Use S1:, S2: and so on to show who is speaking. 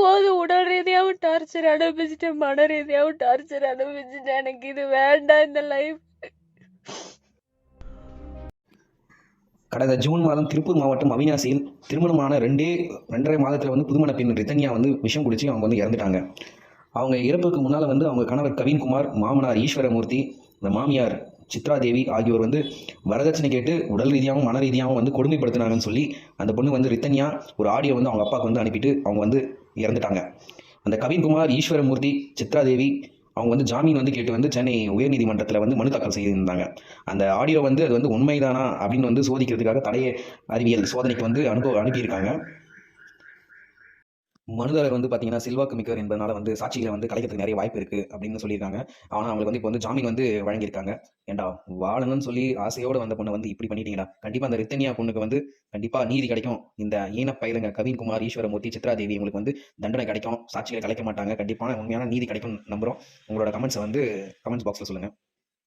S1: போதும். உடல் ரீதியாவும் டார்ச்சர் அனுபவிச்சுட்டேன், மன ரீதியாவும் டார்ச்சர் அனுபவிச்சுட்டேன். எனக்கு இது வேண்டாம் இந்த லைஃப்.
S2: கடந்த ஜூன் மாதம் திருப்பூர் மாவட்டம் அவிநாசியில் திருமணமான 2.5 மாதத்தில் வந்து புதுமண பெண் ரித்தன்யா வந்து விஷம் குடிச்சு அவங்க வந்து இறந்துட்டாங்க. அவங்க இறப்புக்கு முன்னால் வந்து அவங்க கணவர் கவின்குமார், மாமனார் ஈஸ்வரமூர்த்தி, இந்த மாமியார் சித்ராதேவி ஆகியோர் வந்து வரதட்சணை கேட்டு உடல் ரீதியாகவும் மன ரீதியாகவும் வந்து கொடுமைப்படுத்தினாங்கன்னு சொல்லி அந்த பொண்ணு வந்து ரித்தன்யா ஒரு ஆடியோ வந்து அவங்க அப்பாவுக்கு வந்து அனுப்பிட்டு அவங்க வந்து இறந்துட்டாங்க. அந்த கவின்குமார், ஈஸ்வரமூர்த்தி, சித்ராதேவி அவங்க வந்து ஜாமீன் வந்து கேட்டு வந்து சென்னை உயர்நீதிமன்றத்தில் வந்து மனு தாக்கல் செய்திருந்தாங்க. அந்த ஆடியோ வந்து அது வந்து உண்மைதானா அப்படின்னு வந்து சோதிக்கிறதுக்காக தடய அறிவியல் சோதனைக்கு வந்து அனுப்பியிருக்காங்க. மனுதாரர் வந்து பார்த்தீங்கன்னா செல்வாக்கு மிக்கவர் என்பதனால வந்து சாட்சிகளை வந்து கலைக்கிறதுக்கு நிறைய வாய்ப்பு இருக்குது அப்படின்னு சொல்லியிருக்காங்க. ஆனால் அவங்களுக்கு வந்து இப்போ வந்து ஜாமீன் வந்து வழங்கியிருக்காங்க. ஏண்டா வாழணும்னு சொல்லி ஆசையோடு வந்த பொண்ணை வந்து இப்படி பண்ணிட்டீங்களா? கண்டிப்பாக அந்த ரித்தன்யா பொண்ணுக்கு வந்து கண்டிப்பாக நீதி கிடைக்கும். இந்த ஈனப்பயிலுங்க கவின்குமார், ஈஸ்வரமூர்த்தி, சித்ராதேவி உங்களுக்கு வந்து தண்டனை கிடைக்கும். சாட்சிகளை கலைக்க மாட்டாங்க. கண்டிப்பான உண்மையான நீதி கிடைக்கும் நம்புகிறோம். உங்களோட கமெண்ட்ஸை வந்து கமெண்ட்ஸ் பாக்ஸில் சொல்லுங்கள்.